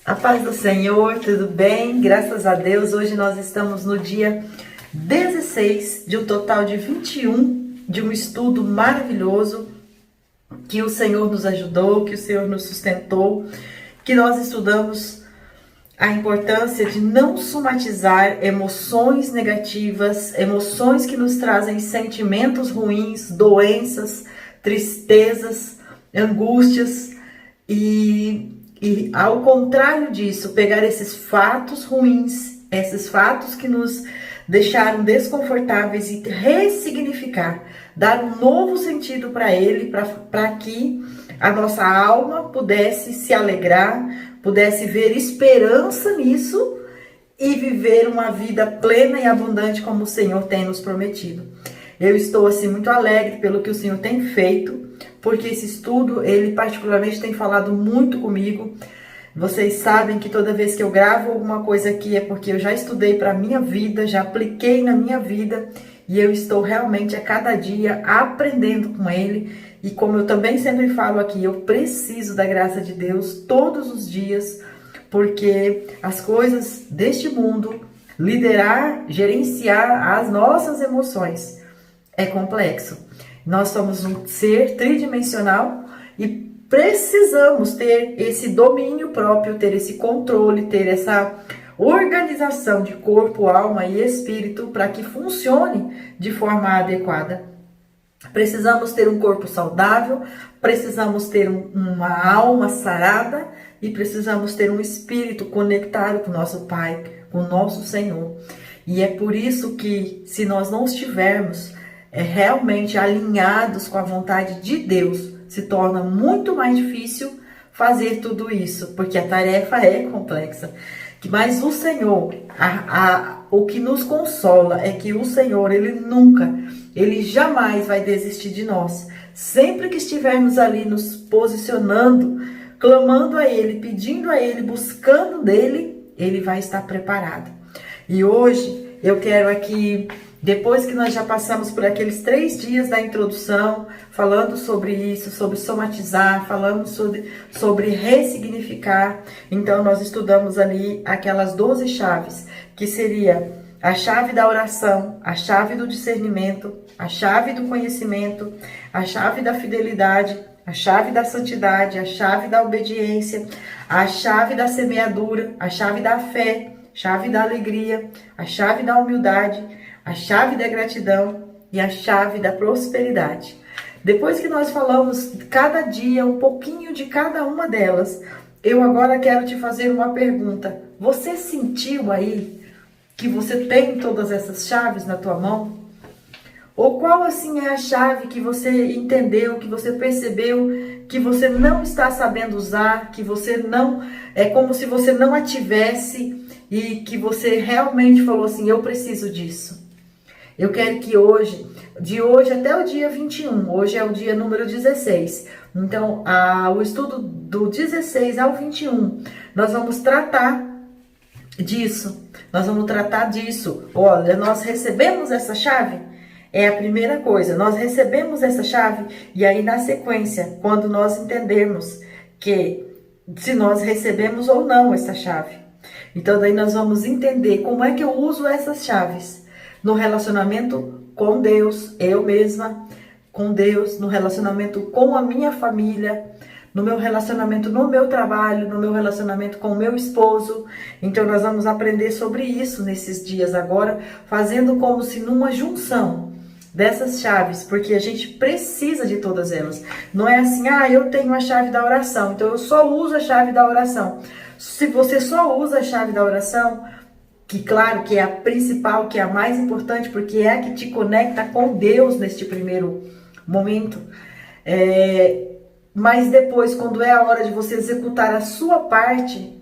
A paz do Senhor, tudo bem? Graças a Deus, hoje nós estamos no dia 16 de um total de 21 de um estudo maravilhoso que o Senhor nos ajudou, que o Senhor nos sustentou, que nós estudamos a importância de não somatizar emoções negativas, emoções que nos trazem sentimentos ruins, doenças, tristezas, angústias e ao contrário disso, pegar esses fatos ruins, esses fatos que nos deixaram desconfortáveis e ressignificar, dar um novo sentido para ele, para que a nossa alma pudesse se alegrar, pudesse ver esperança nisso e viver uma vida plena e abundante como o Senhor tem nos prometido. Eu estou assim muito alegre pelo que o Senhor tem feito, porque esse estudo, ele particularmente tem falado muito comigo. Vocês sabem que toda vez que eu gravo alguma coisa aqui é porque eu já estudei para a minha vida, já apliquei na minha vida e eu estou realmente a cada dia aprendendo com ele. E como eu também sempre falo aqui, eu preciso da graça de Deus todos os dias, porque as coisas deste mundo, liderar, gerenciar as nossas emoções é complexo. Nós somos um ser tridimensional e precisamos ter esse domínio próprio, ter esse controle, ter essa organização de corpo, alma e espírito para que funcione de forma adequada. Precisamos ter um corpo saudável, precisamos ter uma alma sarada e precisamos ter um espírito conectado com o nosso Pai, com o nosso Senhor. E é por isso que, se nós não estivermos realmente alinhados com a vontade de Deus, se torna muito mais difícil fazer tudo isso, porque a tarefa é complexa. Mas o Senhor, o que nos consola é que o Senhor, Ele jamais vai desistir de nós. Sempre que estivermos ali nos posicionando, clamando a Ele, pedindo a Ele, buscando dEle, Ele vai estar preparado. E hoje eu quero aqui, depois que nós já passamos por aqueles 3 dias da introdução, falando sobre isso, sobre somatizar, falando sobre ressignificar, então nós estudamos ali aquelas 12 chaves, que seria a chave da oração, a chave do discernimento, a chave do conhecimento, a chave da fidelidade, a chave da santidade, a chave da obediência, a chave da semeadura, a chave da fé, chave da alegria, a chave da humildade, a chave da gratidão e a chave da prosperidade. Depois que nós falamos cada dia um pouquinho de cada uma delas, eu agora quero te fazer uma pergunta. Você sentiu aí que você tem todas essas chaves na tua mão? Ou qual assim é a chave que você entendeu, que você percebeu que você não está sabendo usar, que você não, é como se você não a tivesse e que você realmente falou assim, eu preciso disso. Eu quero que hoje, de hoje até o dia 21, hoje é o dia número 16, então o estudo do 16 ao 21, nós vamos tratar disso, Olha, nós recebemos essa chave, é a primeira coisa, nós recebemos essa chave e aí na sequência, quando nós entendermos que se nós recebemos ou não essa chave, então daí nós vamos entender como é que eu uso essas chaves no relacionamento com Deus, eu mesma, com Deus, no relacionamento com a minha família, no meu relacionamento no meu trabalho, no meu relacionamento com o meu esposo. Então nós vamos aprender sobre isso nesses dias agora, fazendo como se numa junção dessas chaves, porque a gente precisa de todas elas. Não é assim, eu tenho a chave da oração, então eu só uso a chave da oração. Se você só usa a chave da oração, que claro que é a principal, que é a mais importante, porque é a que te conecta com Deus neste primeiro momento. Mas depois, quando é a hora de você executar a sua parte,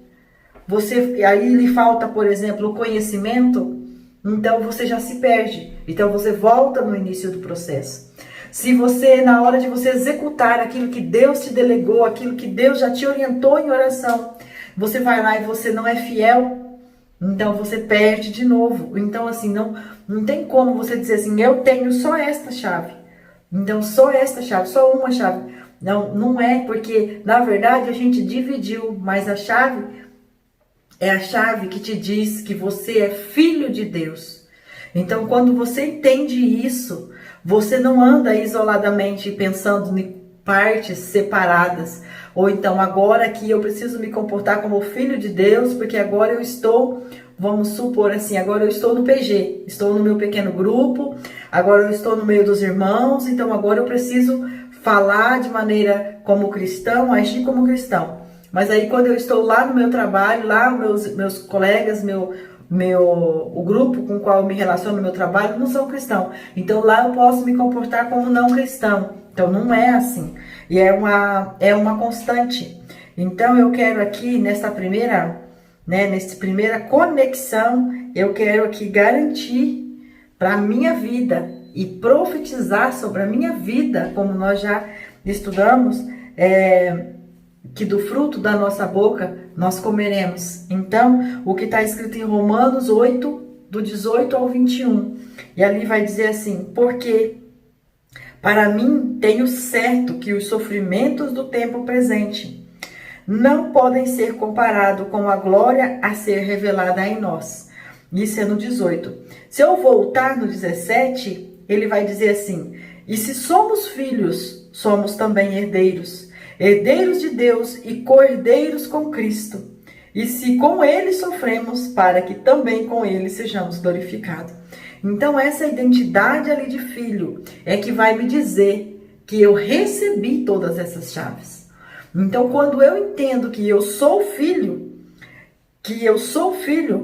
aí lhe falta, por exemplo, o conhecimento, então você já se perde. Então você volta no início do processo. Se você, na hora de você executar aquilo que Deus te delegou, aquilo que Deus já te orientou em oração, você vai lá e você não é fiel, então você perde de novo. Então assim, não tem como você dizer assim, eu tenho só esta chave. Então só esta chave, só uma chave. Não é, porque na verdade a gente dividiu, mas a chave É a chave que te diz que você é filho de Deus. Então, quando você entende isso, você não anda isoladamente pensando em partes separadas. Ou então, agora que eu preciso me comportar como filho de Deus, porque agora eu estou, vamos supor assim, agora eu estou no PG, estou no meu pequeno grupo, agora eu estou no meio dos irmãos, então agora eu preciso falar de maneira como cristão, agir como cristão. Mas aí quando eu estou lá no meu trabalho, lá meus colegas, o grupo com o qual eu me relaciono no meu trabalho não são cristãos. Então lá eu posso me comportar como não cristão. Então não é assim. E é uma constante. Então eu quero aqui nessa primeira conexão, eu quero aqui garantir para a minha vida e profetizar sobre a minha vida, como nós já estudamos, que do fruto da nossa boca nós comeremos. Então, o que está escrito em Romanos 8, do 18 ao 21. E ali vai dizer assim: porque para mim tenho certo que os sofrimentos do tempo presente não podem ser comparados com a glória a ser revelada em nós. Isso é no 18. Se eu voltar no 17, ele vai dizer assim: e se somos filhos, somos também herdeiros, herdeiros de Deus e co-herdeiros com Cristo. E se com ele sofremos, para que também com ele sejamos glorificados. Então essa identidade ali de filho é que vai me dizer que eu recebi todas essas chaves. Então quando eu entendo que eu sou filho,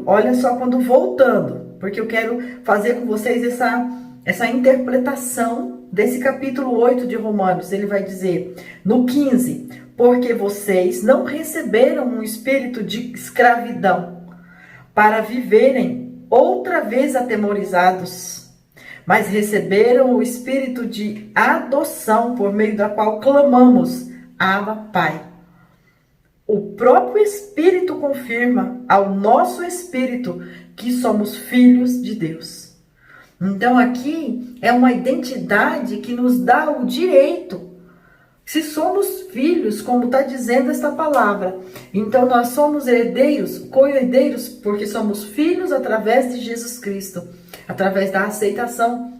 olha só, quando voltando, porque eu quero fazer com vocês essa interpretação desse capítulo 8 de Romanos. Ele vai dizer no 15: porque vocês não receberam um espírito de escravidão para viverem outra vez atemorizados, mas receberam o espírito de adoção, por meio da qual clamamos: Abba, Pai. O próprio Espírito confirma ao nosso espírito que somos filhos de Deus. Então aqui é uma identidade que nos dá o direito. Se somos filhos, como está dizendo esta palavra, então nós somos herdeiros, co-herdeiros, porque somos filhos através de Jesus Cristo, através da aceitação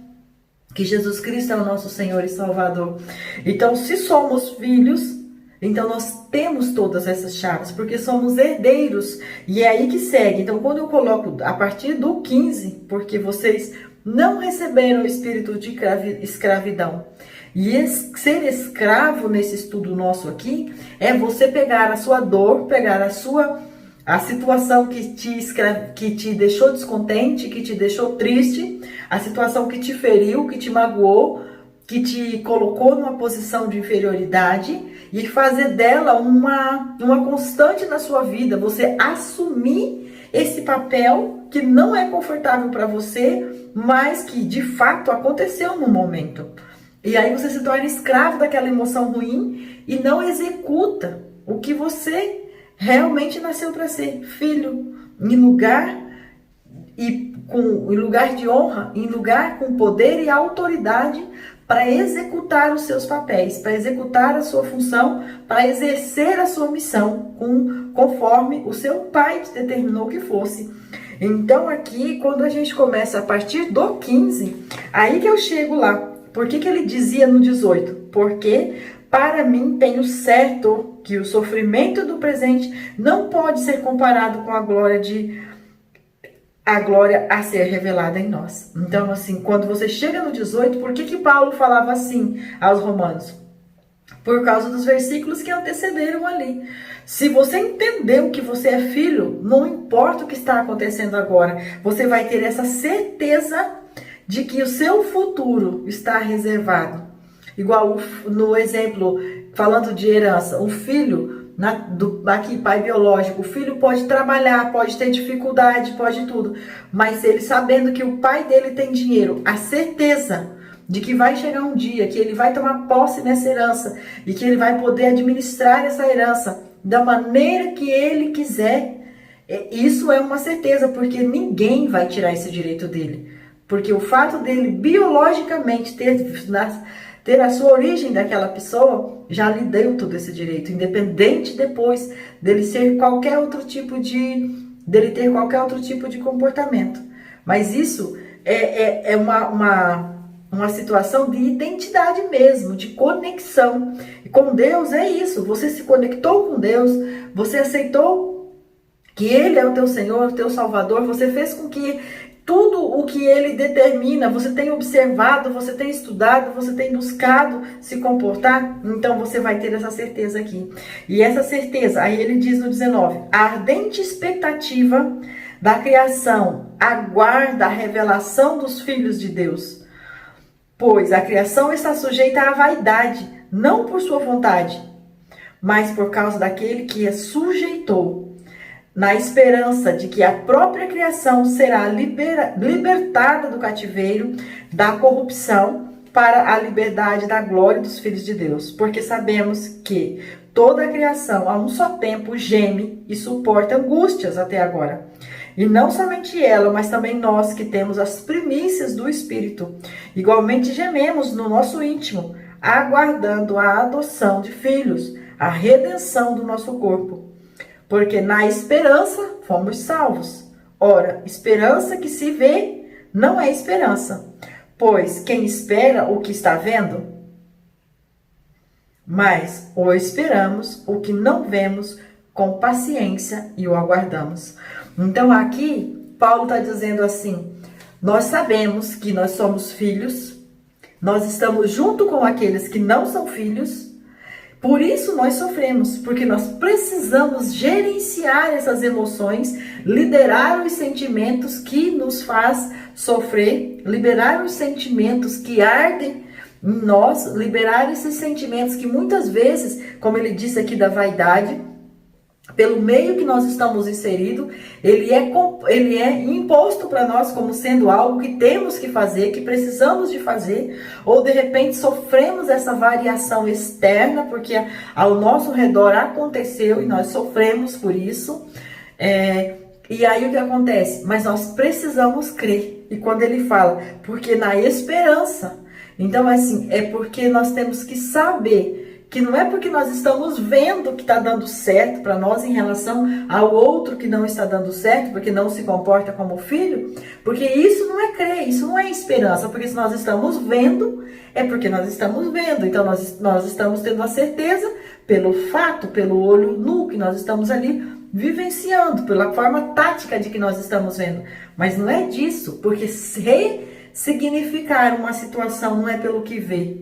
que Jesus Cristo é o nosso Senhor e Salvador. Então, se somos filhos, então nós temos todas essas chaves, porque somos herdeiros. E é aí que segue. Então, quando eu coloco a partir do 15, porque vocês não receberam o espírito de escravidão. E ser escravo nesse estudo nosso aqui é você pegar a sua dor, pegar a situação que te deixou descontente, que te deixou triste, a situação que te feriu, que te magoou, que te colocou numa posição de inferioridade, e fazer dela uma constante na sua vida. Você assumir esse papel que não é confortável para você, mas que de fato aconteceu no momento. E aí você se torna escravo daquela emoção ruim e não executa o que você realmente nasceu para ser, filho, em lugar de honra, em lugar com poder e autoridade para executar os seus papéis, para executar a sua função, para exercer a sua missão, conforme o seu pai te determinou que fosse. Então aqui, quando a gente começa a partir do 15, aí que eu chego lá. Por que ele dizia no 18? Porque para mim tenho certo que o sofrimento do presente não pode ser comparado com a glória a ser revelada em nós. Então, assim, quando você chega no 18, por que Paulo falava assim aos romanos? Por causa dos versículos que antecederam ali. Se você entendeu que você é filho, não importa o que está acontecendo agora, você vai ter essa certeza de que o seu futuro está reservado. Igual no exemplo, falando de herança, o filho, aqui pai biológico, o filho pode trabalhar, pode ter dificuldade, pode tudo, mas ele sabendo que o pai dele tem dinheiro, a certeza de que vai chegar um dia que ele vai tomar posse nessa herança e que ele vai poder administrar essa herança da maneira que ele quiser, isso é uma certeza, porque ninguém vai tirar esse direito dele. Porque o fato dele biologicamente ter ter a sua origem daquela pessoa, já lhe deu todo esse direito, independente depois dele ser qualquer outro tipo dele ter qualquer outro tipo de comportamento. Mas isso é uma situação de identidade mesmo, de conexão. E com Deus é isso, você se conectou com Deus, você aceitou que Ele é o teu Senhor, o teu Salvador, você fez com que tudo o que Ele determina, você tem observado, você tem estudado, você tem buscado se comportar, então você vai ter essa certeza aqui. E essa certeza, aí ele diz no 19, a ardente expectativa da criação aguarda a revelação dos filhos de Deus, pois a criação está sujeita à vaidade, não por sua vontade, mas por causa daquele que a sujeitou, na esperança de que a própria criação será libertada do cativeiro, da corrupção, para a liberdade da glória dos filhos de Deus. Porque sabemos que toda a criação, a um só tempo, geme e suporta angústias até agora. E não somente ela, mas também nós que temos as primícias do Espírito. Igualmente gememos no nosso íntimo, aguardando a adoção de filhos, a redenção do nosso corpo. Porque na esperança fomos salvos. Ora, esperança que se vê não é esperança. Pois quem espera o que está vendo? Mas ou esperamos o que não vemos com paciência e o aguardamos. Então aqui, Paulo está dizendo assim, nós sabemos que nós somos filhos, nós estamos junto com aqueles que não são filhos, por isso nós sofremos, porque nós precisamos gerenciar essas emoções, liderar os sentimentos que nos faz sofrer, liberar os sentimentos que ardem em nós, liberar esses sentimentos que muitas vezes, como ele disse aqui da vaidade, pelo meio que nós estamos inseridos, ele é imposto para nós como sendo algo que temos que fazer, que precisamos de fazer, ou de repente sofremos essa variação externa, porque ao nosso redor aconteceu e nós sofremos por isso. E aí o que acontece? Mas nós precisamos crer. E quando ele fala, porque na esperança, então assim, é porque nós temos que saber que não é porque nós estamos vendo que está dando certo para nós em relação ao outro que não está dando certo, porque não se comporta como filho, porque isso não é crer, isso não é esperança, porque se nós estamos vendo, é porque nós estamos vendo, então nós estamos tendo a certeza pelo fato, pelo olho nu que nós estamos ali vivenciando, pela forma tática de que nós estamos vendo, mas não é disso, porque ressignificar uma situação não é pelo que vê.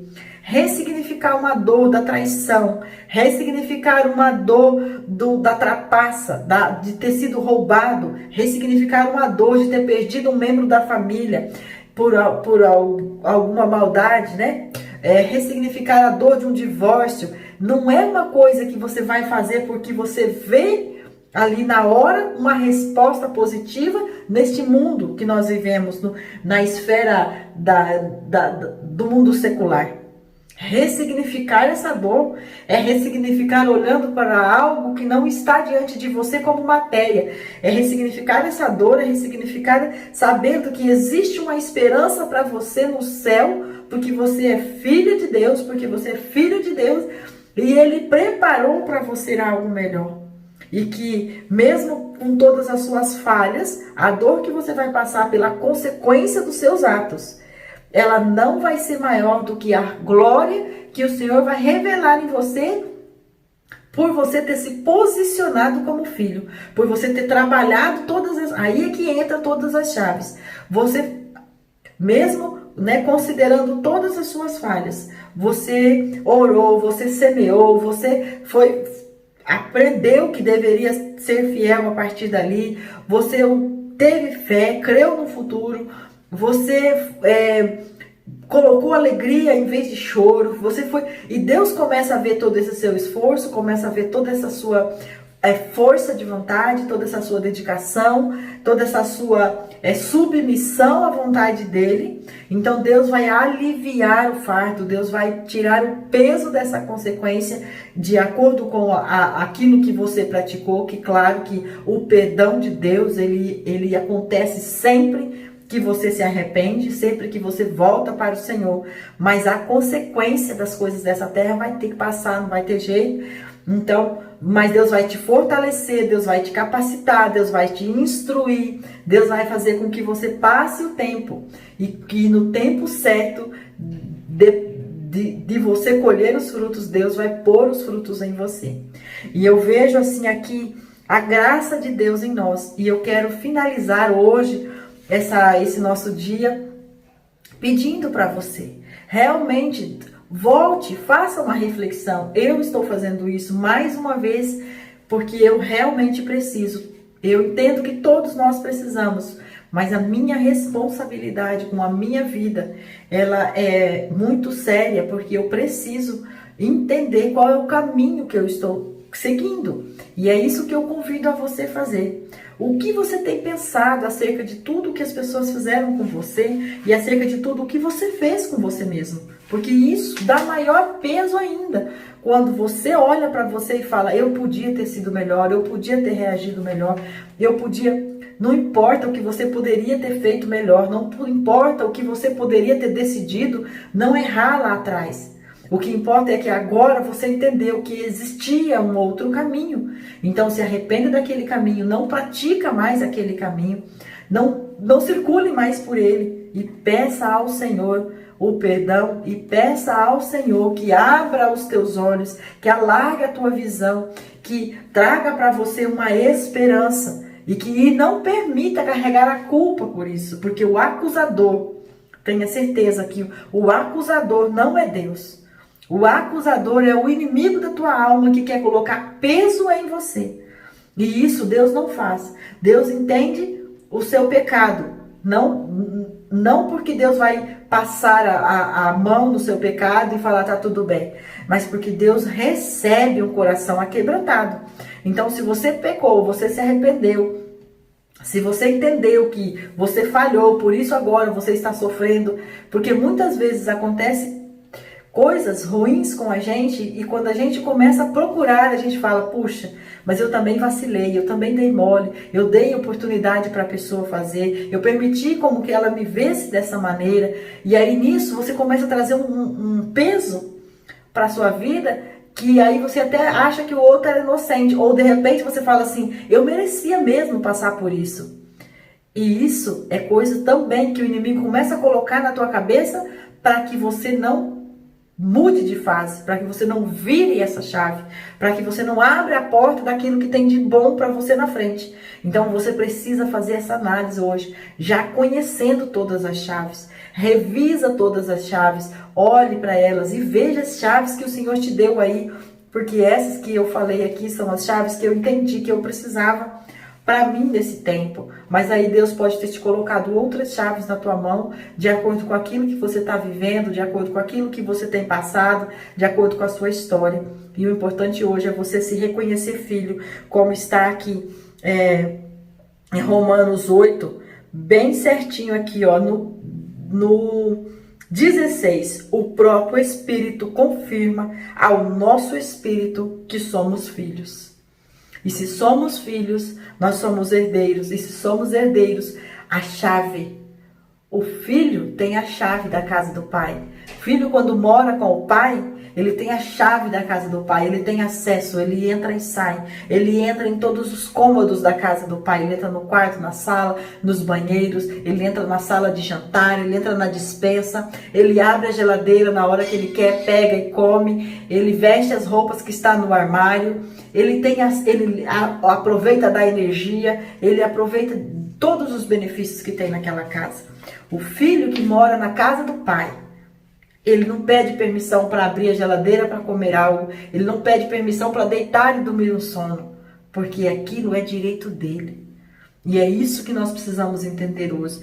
Ressignificar uma dor da traição, ressignificar uma dor da trapaça, de ter sido roubado, ressignificar uma dor de ter perdido um membro da família por alguma maldade, né? Ressignificar a dor de um divórcio, não é uma coisa que você vai fazer porque você vê ali na hora uma resposta positiva neste mundo que nós vivemos, na esfera do mundo secular. Ressignificar essa dor é ressignificar olhando para algo que não está diante de você como matéria. É ressignificar essa dor, é ressignificar sabendo que existe uma esperança para você no céu, porque você é filha de Deus, porque você é filho de Deus e Ele preparou para você algo melhor. E que mesmo com todas as suas falhas, a dor que você vai passar pela consequência dos seus atos, ela não vai ser maior do que a glória que o Senhor vai revelar em você por você ter se posicionado como filho, por você ter trabalhado aí é que entra todas as chaves. Você, mesmo considerando todas as suas falhas, você orou, você semeou, você aprendeu que deveria ser fiel a partir dali, você teve fé, creu no futuro, você colocou alegria em vez de choro, e Deus começa a ver todo esse seu esforço, começa a ver toda essa sua força de vontade, toda essa sua dedicação, toda essa sua submissão à vontade dele. Então Deus vai aliviar o fardo, Deus vai tirar o peso dessa consequência de acordo com aquilo que você praticou, que claro que o perdão de Deus, ele acontece sempre que você se arrepende, sempre que você volta para o Senhor, mas a consequência das coisas dessa terra vai ter que passar, não vai ter jeito. Então, mas Deus vai te fortalecer, Deus vai te capacitar, Deus vai te instruir, Deus vai fazer com que você passe o tempo e que no tempo certo de você colher os frutos, Deus vai pôr os frutos em você. E eu vejo assim aqui a graça de Deus em nós. E eu quero finalizar hoje esse nosso dia pedindo para você, realmente volte, faça uma reflexão. Eu estou fazendo isso mais uma vez porque eu realmente preciso. Eu entendo que todos nós precisamos, mas a minha responsabilidade com a minha vida, ela é muito séria, porque eu preciso entender qual é o caminho que eu estou seguindo. E é isso que eu convido a você fazer. O que você tem pensado acerca de tudo que as pessoas fizeram com você e acerca de tudo o que você fez com você mesmo? Porque isso dá maior peso ainda. Quando você olha para você e fala, eu podia ter sido melhor, eu podia ter reagido melhor, eu podia... Não importa o que você poderia ter feito melhor, não importa o que você poderia ter decidido não errar lá atrás. O que importa é que agora você entendeu que existia um outro caminho. Então se arrependa daquele caminho, não pratica mais aquele caminho, não circule mais por ele e peça ao Senhor o perdão e peça ao Senhor que abra os teus olhos, que alargue a tua visão, que traga para você uma esperança e que não permita carregar a culpa por isso, porque o acusador, tenha certeza que o acusador não é Deus. O acusador é o inimigo da tua alma que quer colocar peso em você. E isso Deus não faz. Deus entende o seu pecado. Não porque Deus vai passar a mão no seu pecado e falar tá tudo bem, mas porque Deus recebe um coração aquebrantado. Então se você pecou, você se arrependeu, se você entendeu que você falhou, por isso agora você está sofrendo, porque muitas vezes acontece coisas ruins com a gente e quando a gente começa a procurar, a gente fala, puxa, mas eu também vacilei, eu também dei mole, eu dei oportunidade para a pessoa fazer, eu permiti como que ela me visse dessa maneira, e aí nisso você começa a trazer um peso para a sua vida, que aí você até acha que o outro era inocente, ou de repente você fala assim, eu merecia mesmo passar por isso. E isso é coisa também que o inimigo começa a colocar na tua cabeça para que você não mude de fase, para que você não vire essa chave, para que você não abra a porta daquilo que tem de bom para você na frente. Então você precisa fazer essa análise hoje, já conhecendo todas as chaves. Revisa todas as chaves, olhe para elas e veja as chaves que o Senhor te deu aí, porque essas que eu falei aqui são as chaves que eu entendi que eu precisava para mim nesse tempo. Mas aí Deus pode ter te colocado outras chaves na tua mão, de acordo com aquilo que você está vivendo, de acordo com aquilo que você tem passado, de acordo com a sua história. E o importante hoje é você se reconhecer filho, como está aqui em Romanos 8, bem certinho aqui, ó, no 16, o próprio Espírito confirma ao nosso espírito que somos filhos. E se somos filhos, nós somos herdeiros. E se somos herdeiros, a chave. O filho tem a chave da casa do pai. O filho, quando mora com o pai, ele tem a chave da casa do pai. Ele tem acesso, ele entra e sai. Ele entra em todos os cômodos da casa do pai. Ele entra no quarto, na sala, nos banheiros. Ele entra na sala de jantar, ele entra na despensa. Ele abre a geladeira na hora que ele quer, pega e come. Ele veste as roupas que está no armário. Ele aproveita da energia. Ele aproveita todos os benefícios que tem naquela casa. O filho que mora na casa do pai, ele não pede permissão para abrir a geladeira para comer algo. Ele não pede permissão para deitar e dormir no sono. Porque aquilo é direito dele. E é isso que nós precisamos entender hoje.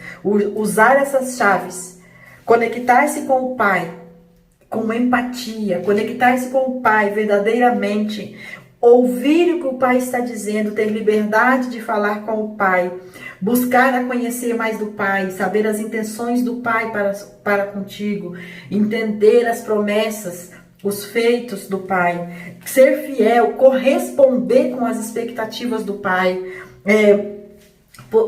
Usar essas chaves. Conectar-se com o pai. Com empatia. Conectar-se com o pai verdadeiramente. Ouvir o que o pai está dizendo. Ter liberdade de falar com o pai. Buscar a conhecer mais do pai, saber as intenções do pai para contigo, entender as promessas, os feitos do pai, ser fiel, corresponder com as expectativas do pai,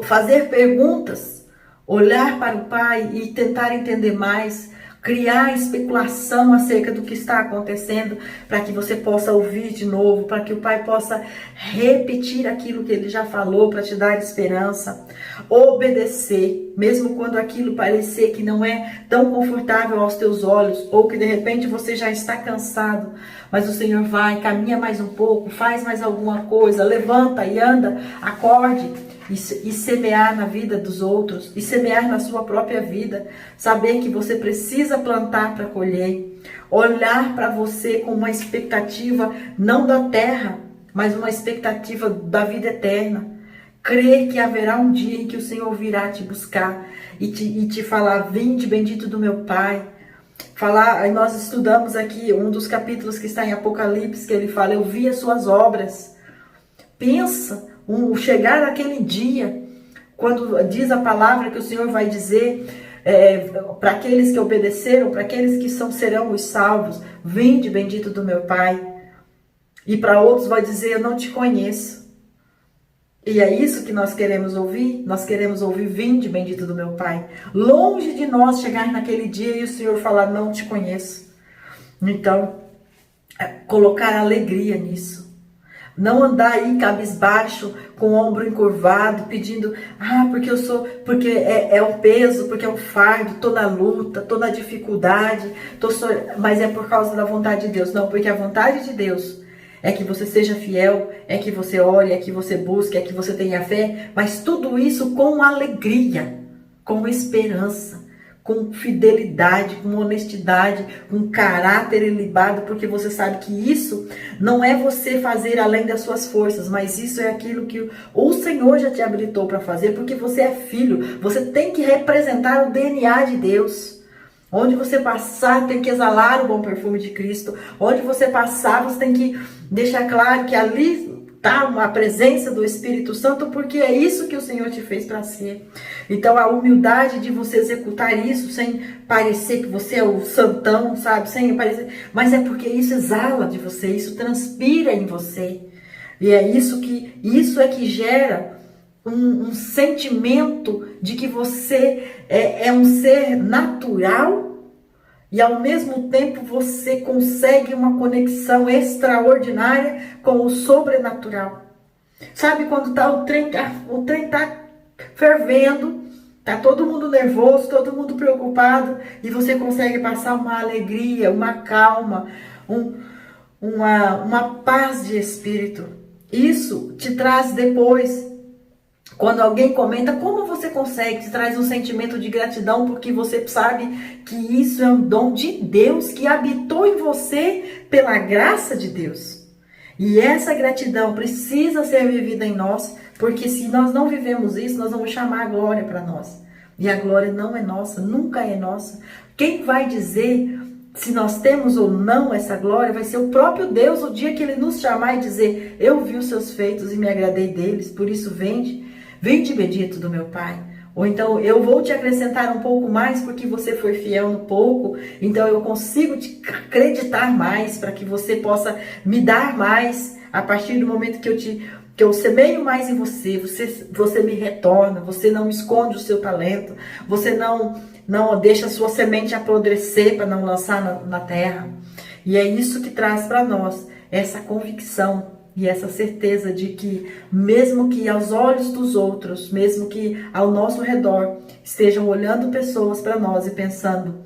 fazer perguntas, olhar para o Pai e tentar entender mais, criar especulação acerca do que está acontecendo, para que você possa ouvir de novo, para que o Pai possa repetir aquilo que Ele já falou, para te dar esperança. Obedecer, mesmo quando aquilo parecer que não é tão confortável aos teus olhos, ou que de repente você já está cansado, mas o Senhor vai, caminha mais um pouco, faz mais alguma coisa, levanta e anda, acorde. E semear na vida dos outros, e semear na sua própria vida, saber que você precisa plantar para colher, olhar para você com uma expectativa não da terra, mas uma expectativa da vida eterna, crer que haverá um dia em que o Senhor virá te buscar e te falar: vinde bendito do meu Pai. Aí nós estudamos aqui um dos capítulos que está em Apocalipse, que ele fala: eu vi as suas obras. Pensa, chegar naquele dia, quando diz a palavra que o Senhor vai dizer para aqueles que obedeceram, para aqueles que serão os salvos: vinde bendito do meu Pai. E para outros vai dizer: eu não te conheço. E é isso que nós queremos ouvir. Nós queremos ouvir: vinde bendito do meu Pai. Longe de nós chegar naquele dia e o Senhor falar: não te conheço. Então, colocar alegria nisso. Não andar aí cabisbaixo, com o ombro encurvado, pedindo: porque é um peso, porque é um fardo, tô na luta, tô na dificuldade, mas é por causa da vontade de Deus. Não, porque a vontade de Deus é que você seja fiel, é que você ore, é que você busque, é que você tenha fé, mas tudo isso com alegria, com esperança, com fidelidade, com honestidade, com caráter ilibado, porque você sabe que isso não é você fazer além das suas forças, mas isso é aquilo que o Senhor já te habilitou para fazer, porque você é filho, você tem que representar o DNA de Deus. Onde você passar, tem que exalar o bom perfume de Cristo. Onde você passar, você tem que deixar claro que ali está a presença do Espírito Santo, porque é isso que o Senhor te fez para ser. Então, a humildade de você executar isso sem parecer que você é o santão, sabe? Sem parecer, mas é porque isso exala de você, isso transpira em você. E é isso que gera um sentimento de que você é um ser natural e ao mesmo tempo você consegue uma conexão extraordinária com o sobrenatural. Sabe quando o trem tá fervendo, tá todo mundo nervoso, todo mundo preocupado e você consegue passar uma alegria, uma calma, uma paz de espírito. Isso te traz depois, quando alguém comenta, como você consegue, te traz um sentimento de gratidão, porque você sabe que isso é um dom de Deus que habitou em você pela graça de Deus. E essa gratidão precisa ser vivida em nós, porque se nós não vivemos isso, nós vamos chamar a glória para nós. E a glória não é nossa, nunca é nossa. Quem vai dizer se nós temos ou não essa glória vai ser o próprio Deus, o dia que Ele nos chamar e dizer: eu vi os seus feitos e me agradei deles, por isso vende bendito do meu Pai. Ou então: eu vou te acrescentar um pouco mais porque você foi fiel no pouco, então eu consigo te acreditar mais para que você possa me dar mais. A partir do momento que eu semeio mais em você me retorna, você não esconde o seu talento, você não deixa a sua semente apodrecer para não lançar na terra. E é isso que traz para nós essa convicção e essa certeza de que, mesmo que aos olhos dos outros, mesmo que ao nosso redor estejam olhando pessoas para nós e pensando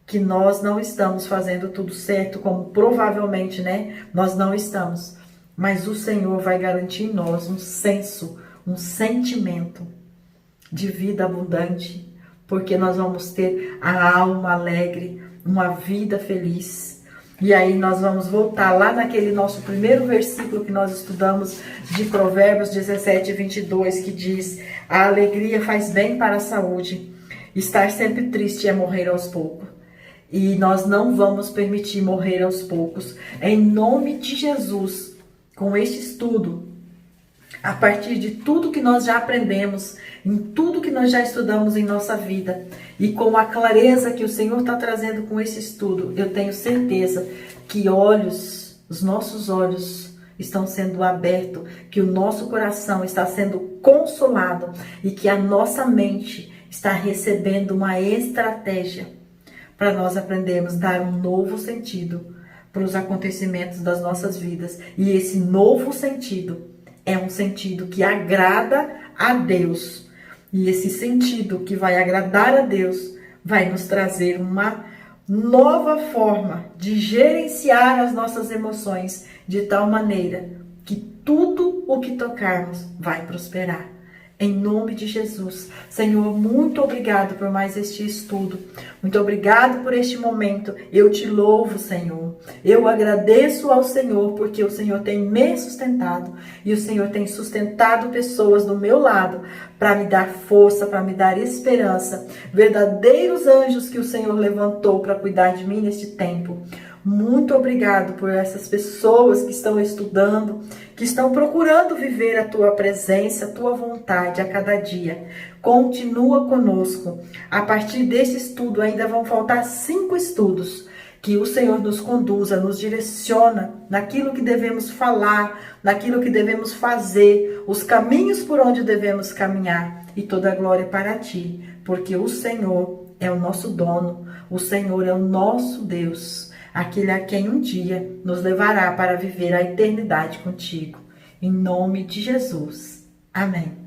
que nós não estamos fazendo tudo certo, como provavelmente, nós não estamos. Mas o Senhor vai garantir em nós um sentimento de vida abundante, porque nós vamos ter a alma alegre, uma vida feliz. E aí nós vamos voltar lá naquele nosso primeiro versículo que nós estudamos de Provérbios 17, 22, que diz: a alegria faz bem para a saúde, estar sempre triste é morrer aos poucos. E nós não vamos permitir morrer aos poucos. Em nome de Jesus, com este estudo, a partir de tudo que nós já aprendemos, em tudo que nós já estudamos em nossa vida, e com a clareza que o Senhor está trazendo com esse estudo, eu tenho certeza que os nossos olhos estão sendo abertos, que o nosso coração está sendo consolado e que a nossa mente está recebendo uma estratégia para nós aprendermos a dar um novo sentido para os acontecimentos das nossas vidas. E esse novo sentido é um sentido que agrada a Deus. E esse sentido que vai agradar a Deus vai nos trazer uma nova forma de gerenciar as nossas emoções de tal maneira que tudo o que tocarmos vai prosperar. Em nome de Jesus. Senhor, muito obrigado por mais este estudo. Muito obrigado por este momento. Eu te louvo, Senhor. Eu agradeço ao Senhor porque o Senhor tem me sustentado e o Senhor tem sustentado pessoas do meu lado para me dar força, para me dar esperança. Verdadeiros anjos que o Senhor levantou para cuidar de mim neste tempo. Muito obrigado por essas pessoas que estão estudando, que estão procurando viver a tua presença, a tua vontade a cada dia. Continua conosco. A partir desse estudo ainda vão faltar 5 estudos. Que o Senhor nos conduza, nos direciona naquilo que devemos falar, naquilo que devemos fazer, os caminhos por onde devemos caminhar. E toda a glória para ti, porque o Senhor é o nosso dono, o Senhor é o nosso Deus. Aquele a quem um dia nos levará para viver a eternidade contigo. Em nome de Jesus. Amém.